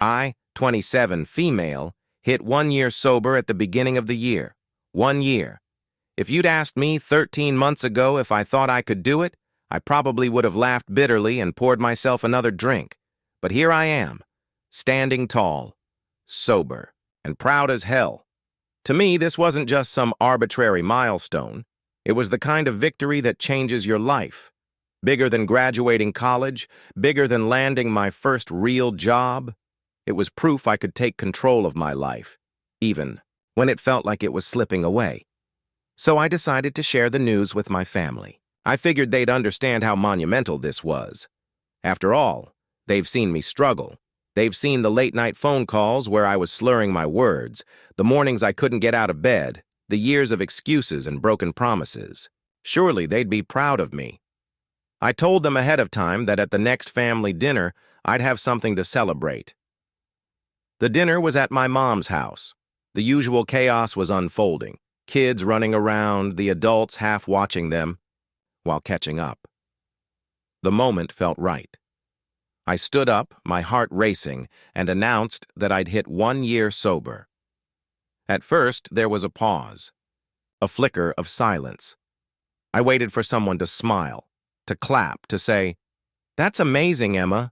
I, 27, female, hit 1 year sober at the beginning of the year. 1 year. If you'd asked me 13 months ago if I thought I could do it, I probably would have laughed bitterly and poured myself another drink. But here I am, standing tall, sober, and proud as hell. To me, this wasn't just some arbitrary milestone. It was the kind of victory that changes your life. Bigger than graduating college, bigger than landing my first real job. It was proof I could take control of my life, even when it felt like it was slipping away. So I decided to share the news with my family. I figured they'd understand how monumental this was. After all, they've seen me struggle. They've seen the late-night phone calls where I was slurring my words, the mornings I couldn't get out of bed, the years of excuses and broken promises. Surely they'd be proud of me. I told them ahead of time that at the next family dinner, I'd have something to celebrate. The dinner was at my mom's house. The usual chaos was unfolding. Kids running around, the adults half watching them, while catching up. The moment felt right. I stood up, my heart racing, and announced that I'd hit 1 year sober. At first, there was a pause, a flicker of silence. I waited for someone to smile, to clap, to say, "That's amazing, Emma."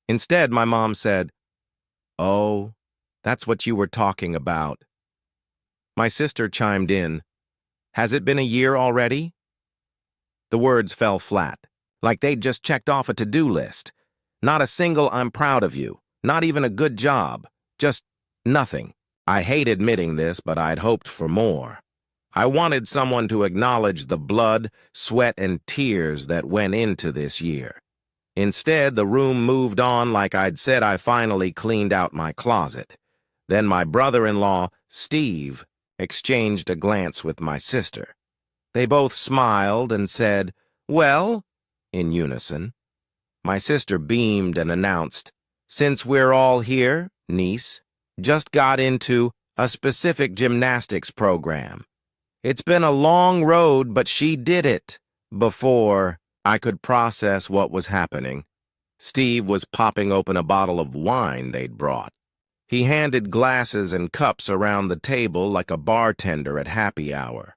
Instead, my mom said, "Oh, that's what you were talking about." My sister chimed in, "Has it been a year already?" The words fell flat, like they'd just checked off a to-do list. Not a single "I'm proud of you," not even a "good job," just nothing. I hate admitting this, but I'd hoped for more. I wanted someone to acknowledge the blood, sweat, and tears that went into this year. Instead, the room moved on like I'd said I finally cleaned out my closet. Then my brother-in-law, Steve, exchanged a glance with my sister. They both smiled and said, "Well," in unison. My sister beamed and announced, "Since we're all here, niece, just got into a specific gymnastics program. It's been a long road, but she did it." Before I could process what was happening, Steve was popping open a bottle of wine they'd brought. He handed glasses and cups around the table like a bartender at happy hour.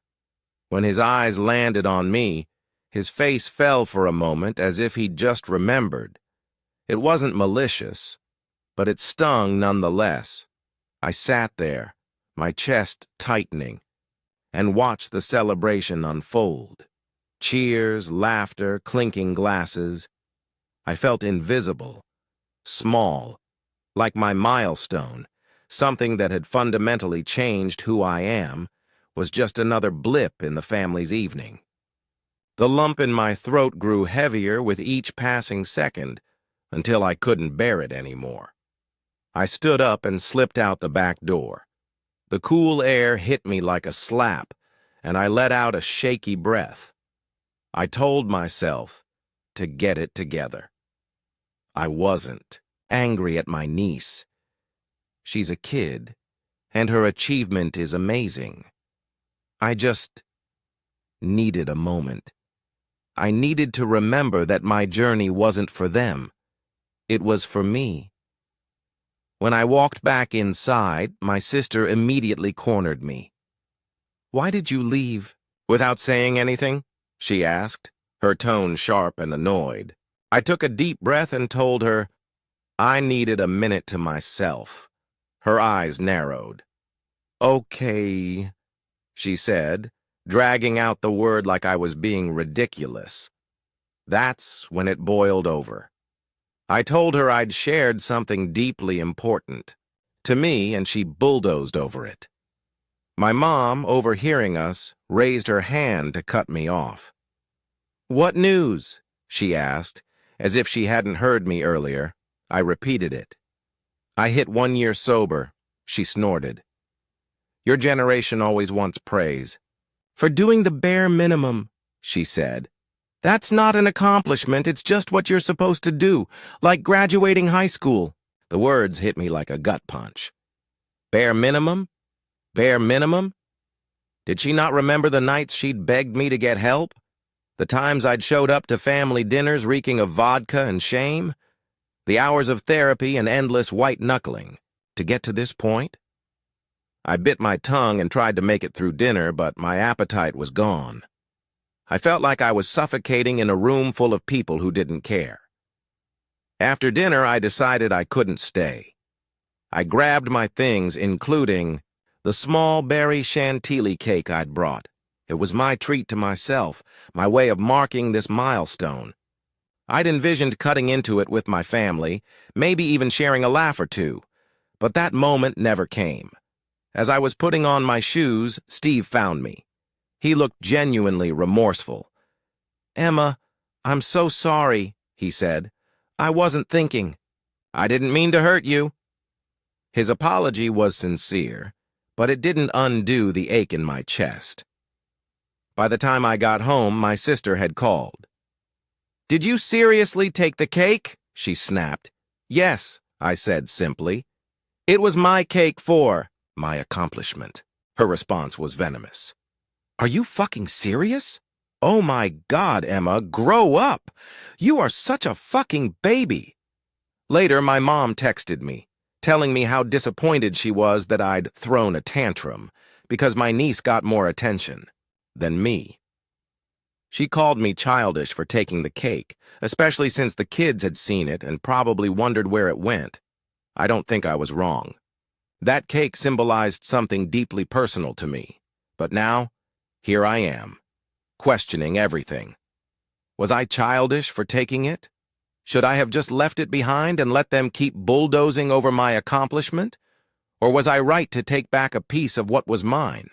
When his eyes landed on me, his face fell for a moment as if he'd just remembered. It wasn't malicious, but it stung nonetheless. I sat there, my chest tightening, and watched the celebration unfold. Cheers, laughter, clinking glasses. I felt invisible, small, like my milestone, something that had fundamentally changed who I am, was just another blip in the family's evening. The lump in my throat grew heavier with each passing second, until I couldn't bear it anymore. I stood up and slipped out the back door. The cool air hit me like a slap, and I let out a shaky breath. I told myself to get it together. I wasn't angry at my niece. She's a kid, and her achievement is amazing. I just needed a moment. I needed to remember that my journey wasn't for them. It was for me. When I walked back inside, my sister immediately cornered me. "Why did you leave?" "Without saying anything?" she asked, her tone sharp and annoyed. I took a deep breath and told her I needed a minute to myself. Her eyes narrowed. "Okay," she said, dragging out the word like I was being ridiculous. That's when it boiled over. I told her I'd shared something deeply important to me, and she bulldozed over it. My mom, overhearing us, raised her hand to cut me off. "What news?" she asked, as if she hadn't heard me earlier. I repeated it. "I hit 1 year sober," she snorted. "Your generation always wants praise." "For doing the bare minimum," she said. "That's not an accomplishment, it's just what you're supposed to do, like graduating high school." The words hit me like a gut punch. Bare minimum? Bare minimum? Did she not remember the nights she'd begged me to get help? The times I'd showed up to family dinners reeking of vodka and shame? The hours of therapy and endless white-knuckling to get to this point? I bit my tongue and tried to make it through dinner, but my appetite was gone. I felt like I was suffocating in a room full of people who didn't care. After dinner, I decided I couldn't stay. I grabbed my things, including the small berry chantilly cake I'd brought. It was my treat to myself, my way of marking this milestone. I'd envisioned cutting into it with my family, maybe even sharing a laugh or two, but that moment never came. As I was putting on my shoes, Steve found me. He looked genuinely remorseful. "Emma, I'm so sorry," he said. "I wasn't thinking. I didn't mean to hurt you." His apology was sincere, but it didn't undo the ache in my chest. By the time I got home, my sister had called. "Did you seriously take the cake?" she snapped. "Yes," I said simply. "It was my cake for my accomplishment." Her response was venomous. "Are you fucking serious? Oh my God, Emma, grow up! You are such a fucking baby." Later, my mom texted me, telling me how disappointed she was that I'd thrown a tantrum, because my niece got more attention than me. She called me childish for taking the cake, especially since the kids had seen it and probably wondered where it went. I don't think I was wrong. That cake symbolized something deeply personal to me. But now, here I am, questioning everything. Was I childish for taking it? Should I have just left it behind and let them keep bulldozing over my accomplishment? Or was I right to take back a piece of what was mine?